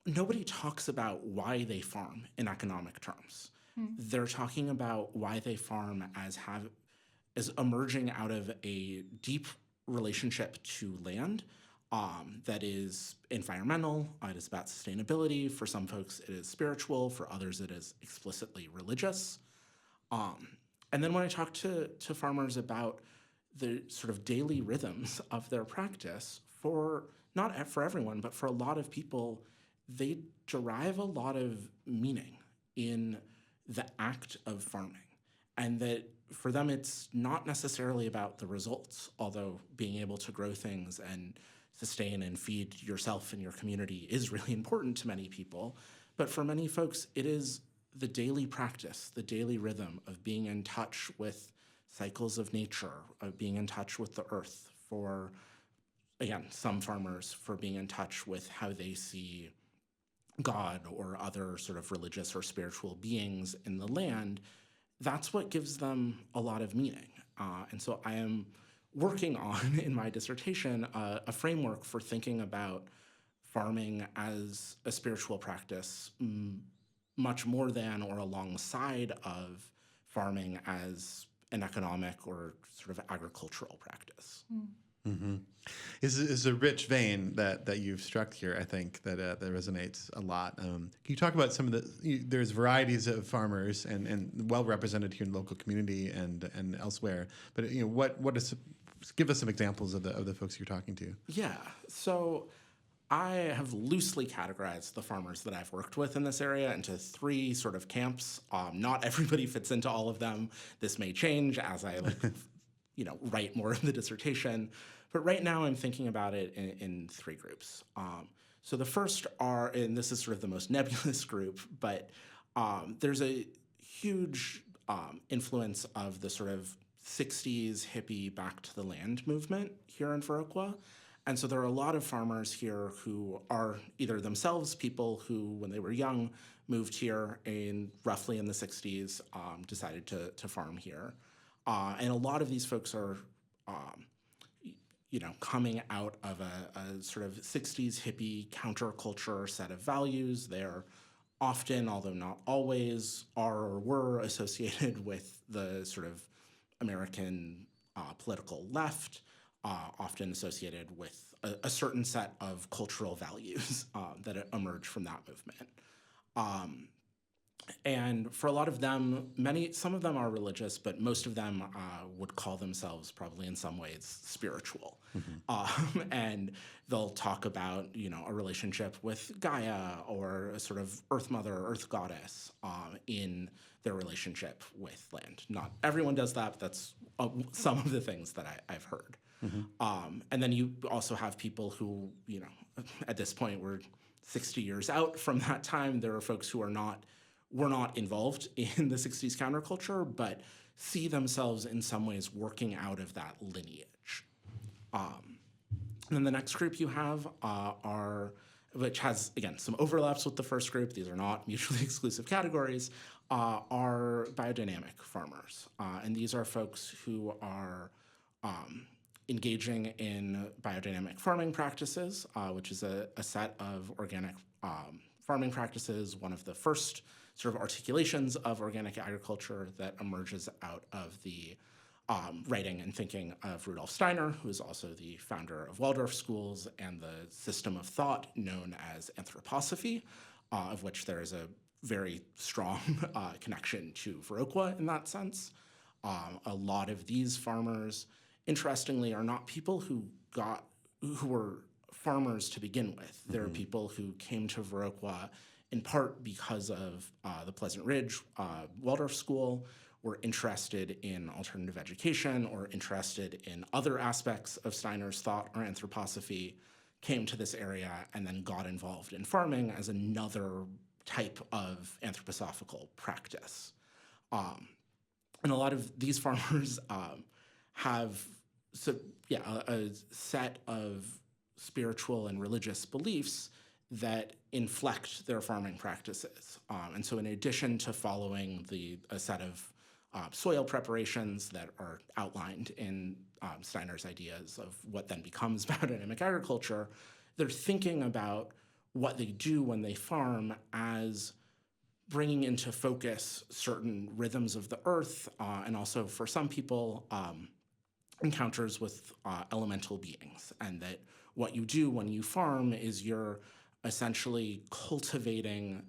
[SPEAKER 3] nobody talks about why they farm in economic terms. They're talking about why they farm as emerging out of a deep relationship to land that is environmental, it is about sustainability. For some folks, it is spiritual. For others, it is explicitly religious. And then when I talk to farmers about the sort of daily rhythms of their practice, not for everyone, but for a lot of people, they derive a lot of meaning in the act of farming. And that for them, it's not necessarily about the results, although being able to grow things and sustain and feed yourself and your community is really important to many people. But for many folks, it is the daily practice, the daily rhythm of being in touch with cycles of nature, of being in touch with the earth. For, again, some farmers, for being in touch with how they see God or other sort of religious or spiritual beings in the land. That's what gives them a lot of meaning. And so I am working on, in my dissertation, a framework for thinking about farming as a spiritual practice, much more than or alongside of farming as an economic or sort of agricultural practice.
[SPEAKER 1] Mm-hmm. Is a rich vein that you've struck here, I think, that resonates a lot. Can you talk about some of there's varieties of farmers and well represented here in the local community and elsewhere, but give us some examples of the folks you're talking to.
[SPEAKER 3] Yeah, so I have loosely categorized the farmers that I've worked with in this area into three sort of camps. Not everybody fits into all of them. This may change as I write more of the dissertation. But right now I'm thinking about it in three groups. So the first are, and this is sort of the most nebulous group, but there's a huge influence of the sort of 60s hippie back to the land movement here in Viroqua. And so there are a lot of farmers here who are either themselves people who, when they were young, moved here roughly in the 60s, decided to farm here. And a lot of these folks are, coming out of a sort of 60s hippie counterculture set of values. They're often, although not always, are or were associated with the sort of American political left, often associated with a certain set of cultural values that emerge from that movement. And for a lot of them, some of them are religious, but most of them would call themselves probably in some ways spiritual. Mm-hmm. And they'll talk about, a relationship with Gaia or a sort of earth mother, earth goddess in their relationship with land. Not everyone does that, but that's some of the things that I've heard. Mm-hmm. And then you also have people who, at this point, we're 60 years out from that time. There are folks who were not involved in the 60s counterculture, but see themselves in some ways working out of that lineage. And then the next group you have which has, again, some overlaps with the first group, these are not mutually exclusive categories, are biodynamic farmers. And these are folks who are engaging in biodynamic farming practices, which is a set of organic farming practices, one of the first sort of articulations of organic agriculture that emerges out of the writing and thinking of Rudolf Steiner, who is also the founder of Waldorf schools and the system of thought known as anthroposophy, of which there is a very strong connection to Viroqua in that sense. A lot of these farmers, interestingly, are not people who were farmers to begin with. There are people who came to Viroqua in part because of the Pleasant Ridge Waldorf School, were interested in alternative education or interested in other aspects of Steiner's thought or anthroposophy, came to this area and then got involved in farming as another type of anthroposophical practice. And a lot of these farmers have a set of spiritual and religious beliefs that inflect their farming practices. And so in addition to following a set of soil preparations that are outlined in Steiner's ideas of what then becomes biodynamic agriculture, they're thinking about what they do when they farm as bringing into focus certain rhythms of the earth, and also for some people, encounters with elemental beings, and that what you do when you farm is you're essentially cultivating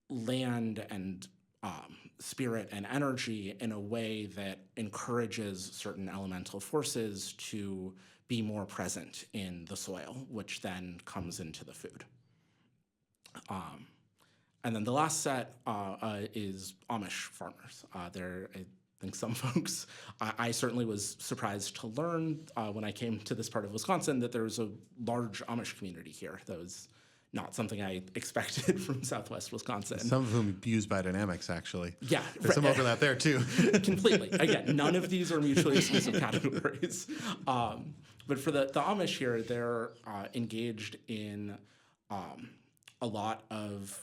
[SPEAKER 3] land and spirit and energy in a way that encourages certain elemental forces to be more present in the soil, which then comes into the food. And then the last set is Amish farmers. I think some folks, I certainly was surprised to learn when I came to this part of Wisconsin that there was a large Amish community here. That was not something I expected from Southwest Wisconsin.
[SPEAKER 1] Some of whom use biodynamics, actually.
[SPEAKER 3] Yeah.
[SPEAKER 1] There's some overlap there, too.
[SPEAKER 3] Completely. Again, none of these are mutually exclusive categories. But for the Amish here, they're engaged in a lot of,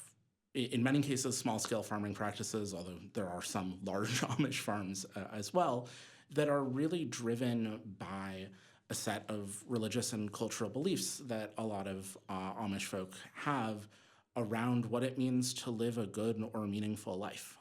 [SPEAKER 3] in many cases, small-scale farming practices, although there are some large Amish farms as well, that are really driven by a set of religious and cultural beliefs that a lot of Amish folk have around what it means to live a good or meaningful life.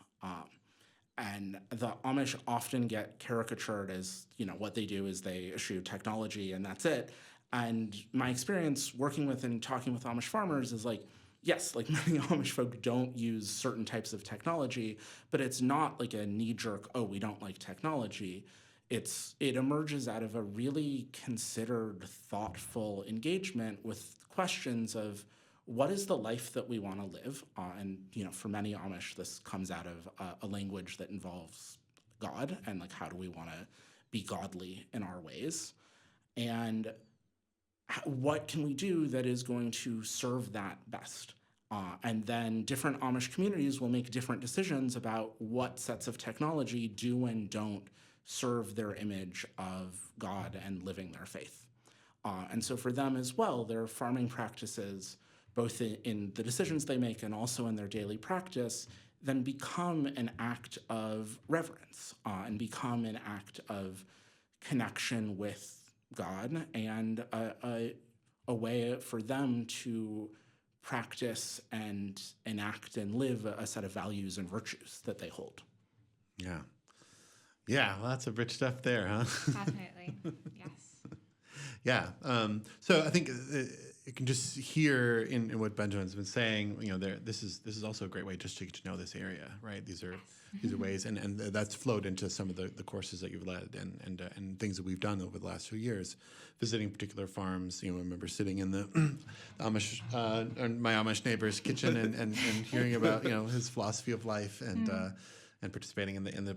[SPEAKER 3] And the Amish often get caricatured as, what they do is they eschew technology and that's it. And my experience working with and talking with Amish farmers is like, yes, like many Amish folk don't use certain types of technology, but it's not like a knee-jerk, oh, we don't like technology. It emerges out of a really considered, thoughtful engagement with questions of what is the life that we want to live? And for many Amish, this comes out of a language that involves God and like how do we want to be godly in our ways? And what can we do that is going to serve that best? And then different Amish communities will make different decisions about what sets of technology do and don't serve their image of God and living their faith. And so for them as well, their farming practices, both in the decisions they make and also in their daily practice, then become an act of reverence and become an act of connection with God and a way for them to practice and enact and live a set of values and virtues that they hold.
[SPEAKER 1] Yeah. Yeah, lots of rich stuff there, huh?
[SPEAKER 2] Definitely, yes.
[SPEAKER 1] Yeah. So I think you can just hear in what Benjamin's been saying. This is also a great way just to get to know this area, right? These are ways, and that's flowed into some of the courses that you've led and things that we've done over the last few years, visiting particular farms. I remember sitting in the Amish, my Amish neighbor's kitchen and hearing about his philosophy of life and participating in the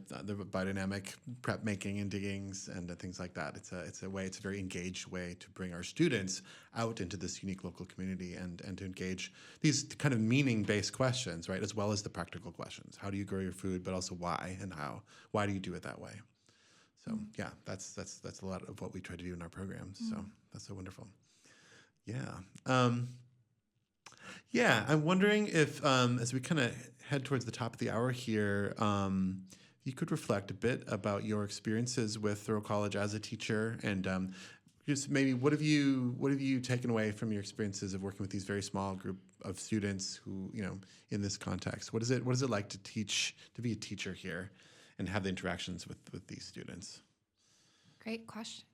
[SPEAKER 1] biodynamic prep making and diggings and things like that. It's a very engaged way to bring our students out into this unique local community and to engage these kind of meaning-based questions, right, as well as the practical questions. How do you grow your food, but also why and how? Why do you do it that way? So yeah, that's a lot of what we try to do in our programs. So that's so wonderful. Yeah. Yeah, I'm wondering if, as we kind of head towards the top of the hour here, you could reflect a bit about your experiences with Thoreau College as a teacher, and just maybe what have you taken away from your experiences of working with these very small group of students who, in this context? What is it like to be a teacher here, and have the interactions with these students?
[SPEAKER 2] Great question.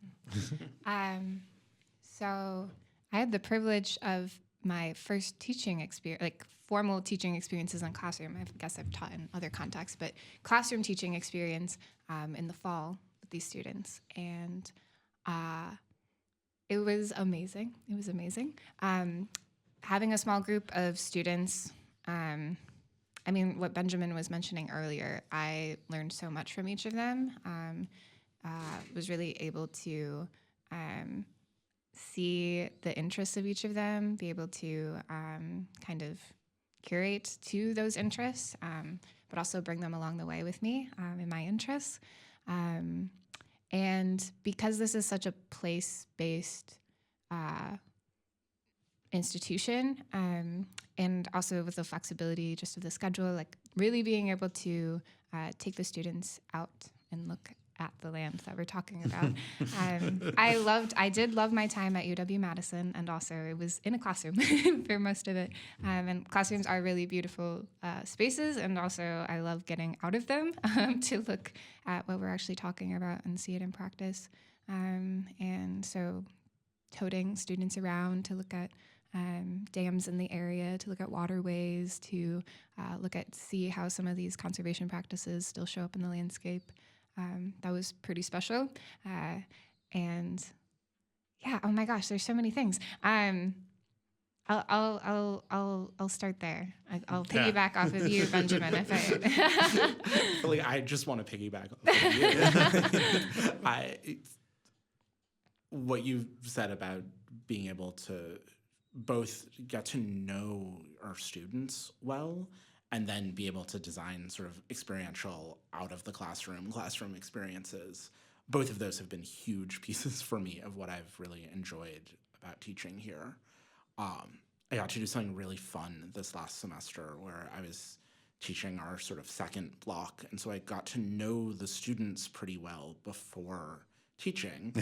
[SPEAKER 2] So I had the privilege of my first teaching experience, like formal teaching experiences in classroom. I guess I've taught in other contexts, but classroom teaching experience in the fall with these students. And it was amazing. It was amazing. Having a small group of students, what Benjamin was mentioning earlier, I learned so much from each of them. Was really able to see the interests of each of them, be able to kind of curate to those interests, but also bring them along the way with me in my interests. And because this is such a place-based institution, and also with the flexibility just of the schedule, like really being able to take the students out and look at the land that we're talking about. I did love my time at UW-Madison, and also it was in a classroom for most of it. And classrooms are really beautiful spaces, and also I love getting out of them to look at what we're actually talking about and see it in practice. And so toting students around to look at dams in the area, to look at waterways, to see how some of these conservation practices still show up in the landscape. That was pretty special. And yeah, oh my gosh, there's so many things. I'll start there. I'll piggyback off of you, Benjamin.
[SPEAKER 3] I just want to piggyback off of you. What you said about being able to both get to know our students well and then be able to design sort of experiential out of the classroom experiences. Both of those have been huge pieces for me of what I've really enjoyed about teaching here. I got to do something really fun this last semester where I was teaching our sort of second block. And so I got to know the students pretty well before teaching.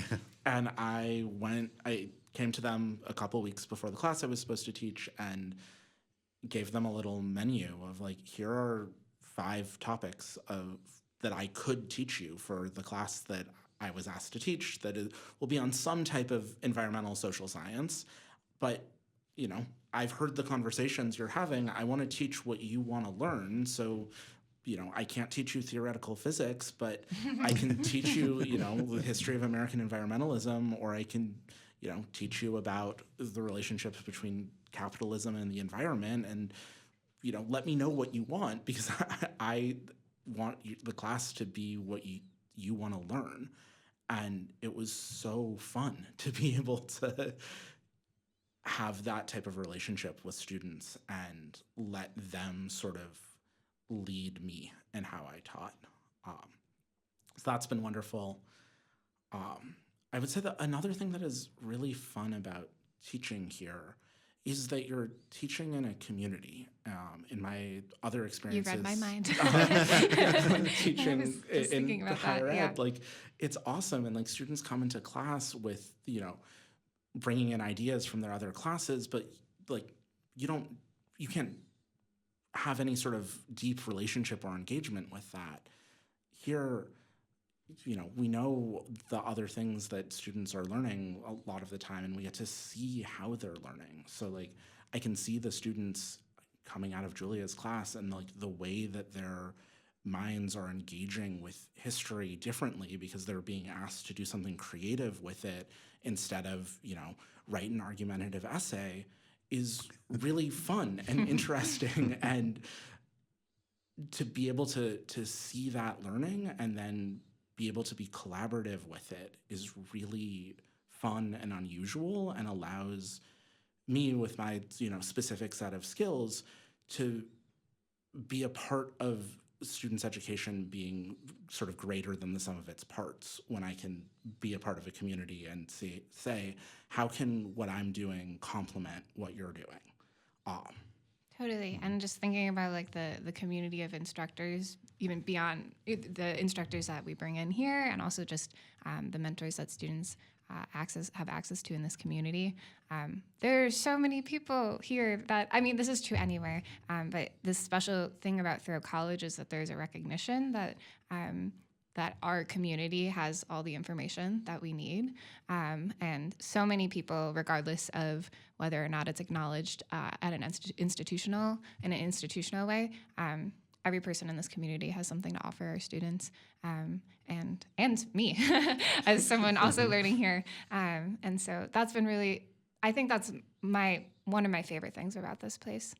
[SPEAKER 3] And I came to them a couple weeks before the class I was supposed to teach and gave them a little menu of like, here are 5 topics that I could teach you for the class that I was asked to teach that will be on some type of environmental social science. But, I've heard the conversations you're having. I want to teach what you want to learn. So, I can't teach you theoretical physics, but I can teach you, the history of American environmentalism, or I can, teach you about the relationships between capitalism and the environment. And, let me know what you want, because I want the class to be what you want to learn. And it was so fun to be able to have that type of relationship with students and let them sort of lead me in how I taught. So that's been wonderful. I would say that another thing that is really fun about teaching here is that you're teaching in a community. In my other experiences,
[SPEAKER 2] you read my mind.
[SPEAKER 3] Teaching
[SPEAKER 2] I was just thinking about
[SPEAKER 3] higher
[SPEAKER 2] that,
[SPEAKER 3] ed,
[SPEAKER 2] yeah.
[SPEAKER 3] It's awesome, and students come into class with bringing in ideas from their other classes, but you can't have any sort of deep relationship or engagement with that. Here, we know the other things that students are learning a lot of the time, and we get to see how they're learning. So I can see the students coming out of Julia's class and the way that their minds are engaging with history differently because they're being asked to do something creative with it instead of, write an argumentative essay is really fun and interesting. And to be able to see that learning and then be able to be collaborative with it is really fun and unusual, and allows me with my specific set of skills to be a part of students' education being sort of greater than the sum of its parts, when I can be a part of a community and say how can what I'm doing complement what you're doing.
[SPEAKER 2] Totally. And just thinking about the community of instructors, even beyond the instructors that we bring in here, and also just the mentors that students have access to in this community. There are so many people here that, this is true anywhere, but the special thing about Thoreau College is that there's a recognition that that our community has all the information that we need. And so many people, regardless of whether or not it's acknowledged at an institutional way, every person in this community has something to offer our students, and me as someone also learning here. And so that's been really, I think that's one of my favorite things about this place.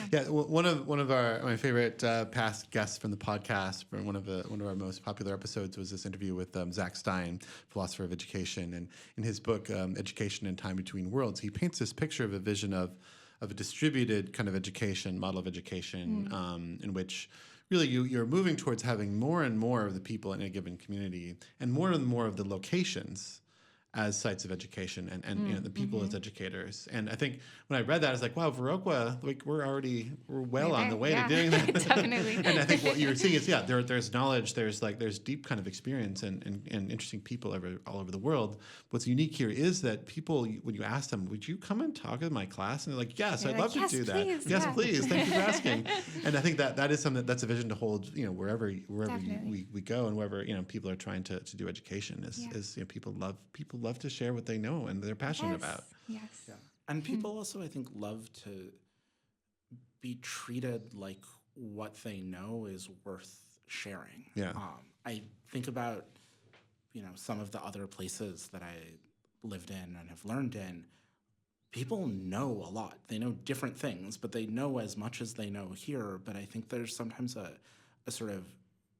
[SPEAKER 1] Yeah. Well, one of my favorite past guests from the podcast, from one of our most popular episodes, was this interview with Zach Stein, philosopher of education, and in his book Education in Time Between Worlds, he paints this picture of a vision of a distributed kind of education, model of education, in which really you're moving towards having more and more of the people in a given community and more of the locations as sites of education and the people as educators. And I think when I read that, I was like, wow, Viroqua, like we're well on the way to doing that.
[SPEAKER 2] Definitely.
[SPEAKER 1] And I think what you're seeing is, there's knowledge, there's deep kind of experience and interesting people all over the world. What's unique here is that people, when you ask them, would you come and talk in my class? And they're like, yes, I'd love to do that.
[SPEAKER 2] Please,
[SPEAKER 1] yes, please. Thank you for asking. And I think that is something that's a vision to hold, wherever we go, and wherever, people are trying to do education is people love to share what they know and they're passionate about.
[SPEAKER 2] Yes.
[SPEAKER 3] Yeah. And people also, I think, love to be treated like what they know is worth sharing.
[SPEAKER 1] Yeah.
[SPEAKER 3] I think about, some of the other places that I lived in and have learned in. People know a lot. They know different things, but they know as much as they know here. But I think there's sometimes a sort of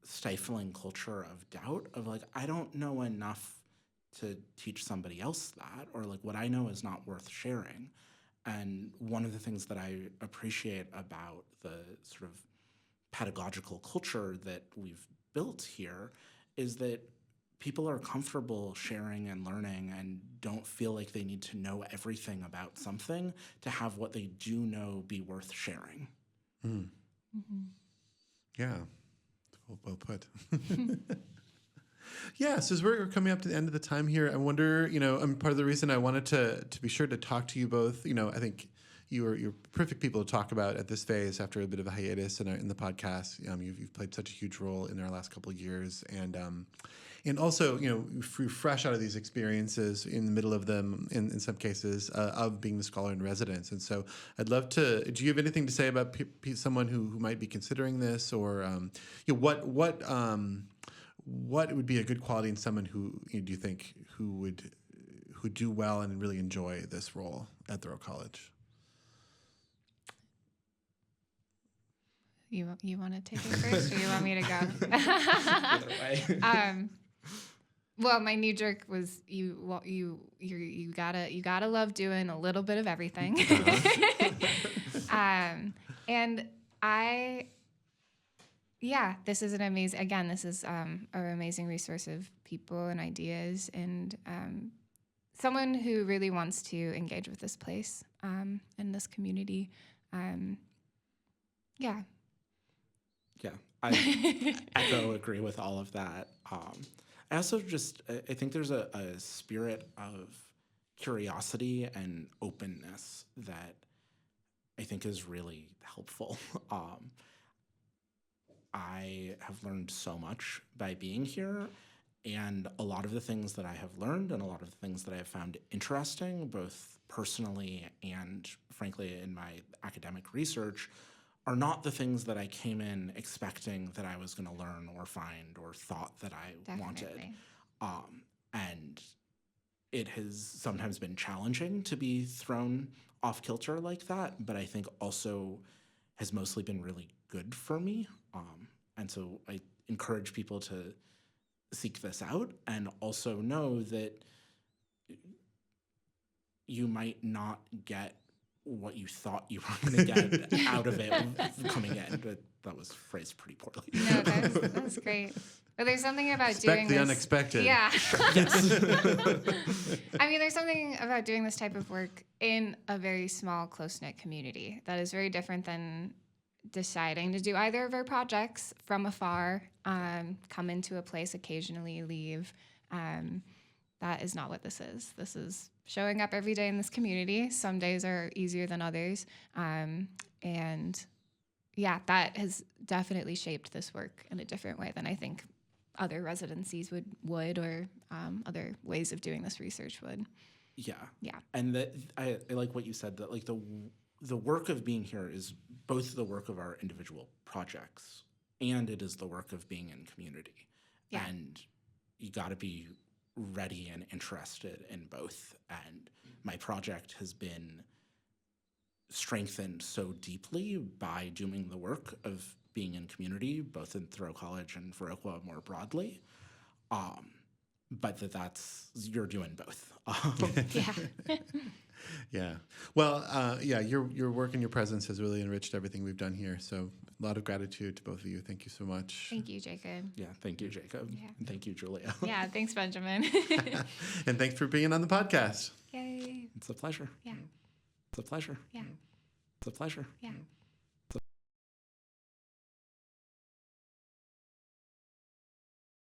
[SPEAKER 3] stifling culture of doubt of like, I don't know enough to teach somebody else that, or like what I know is not worth sharing. And one of the things that I appreciate about the sort of pedagogical culture that we've built here is that people are comfortable sharing and learning and don't feel like they need to know everything about something to have what they do know be worth sharing.
[SPEAKER 1] Mm. Mm-hmm. Yeah, well put. Yeah, so as we're coming up to the end of the time here, I wonder, part of the reason I wanted to be sure to talk to you both, I think you're perfect people to talk about at this phase after a bit of a hiatus in the podcast. You've played such a huge role in our last couple of years, and also, fresh out of these experiences in the middle of them, in some cases, of being the scholar in residence. And so I'd love to, do you have anything to say about someone who might be considering this, or what would be a good quality in someone who do you think who would do well and really enjoy this role at Thoreau College?
[SPEAKER 2] You want to take it first, or you want me to go?
[SPEAKER 3] Either way.
[SPEAKER 2] Well, my knee jerk was you gotta love doing a little bit of everything. And this is this is an amazing resource of people and ideas, and someone who really wants to engage with this place and this community.
[SPEAKER 3] Yeah, I agree with all of that. I also I think there's a spirit of curiosity and openness that I think is really helpful. I have learned so much by being here, and a lot of the things that I have learned and a lot of the things that I have found interesting, both personally and frankly in my academic research, are not the things that I came in expecting that I was going to learn or find or thought that I wanted. And it has sometimes been challenging to be thrown off kilter like that, but I think also has mostly been really good for me. And so I encourage people to seek this out and also know that you might not get what you thought you were going to get out of it coming in. But that was phrased pretty poorly.
[SPEAKER 2] No, that's great. But there's something about
[SPEAKER 1] Expect
[SPEAKER 2] doing
[SPEAKER 1] the
[SPEAKER 2] this.
[SPEAKER 1] unexpected.
[SPEAKER 2] Yeah. I mean, there's something about doing this type of work in a very small, close-knit community that is very different than deciding to do either of our projects from afar, come into a place, occasionally leave. That is not what this is. This is showing up every day in this community. Some days are easier than others. And yeah, that has definitely shaped this work in a different way than I think other residencies would or other ways of doing this research would.
[SPEAKER 3] Yeah.
[SPEAKER 2] Yeah.
[SPEAKER 3] And that I like what you said, that like the work of being here is both the work of our individual projects and it is the work of being in community. Yeah. And you got to be ready and interested in both. And my project has been strengthened so deeply by doing the work of being in community, both in Thoreau College and Viroqua more broadly. but that's you're doing both.
[SPEAKER 2] Yeah.
[SPEAKER 1] Yeah. Well, your work and your presence has really enriched everything we've done here. So a lot of gratitude to both of you. Thank you so much.
[SPEAKER 2] Thank you, Jacob.
[SPEAKER 3] Yeah, thank you, Jacob.
[SPEAKER 2] Yeah.
[SPEAKER 3] And thank you, Julia.
[SPEAKER 2] Yeah, thanks, Benjamin.
[SPEAKER 1] And thanks for being on the podcast.
[SPEAKER 2] Yay.
[SPEAKER 3] It's a pleasure.
[SPEAKER 2] Yeah.
[SPEAKER 3] It's a pleasure.
[SPEAKER 2] Yeah.
[SPEAKER 3] It's a pleasure.
[SPEAKER 2] Yeah.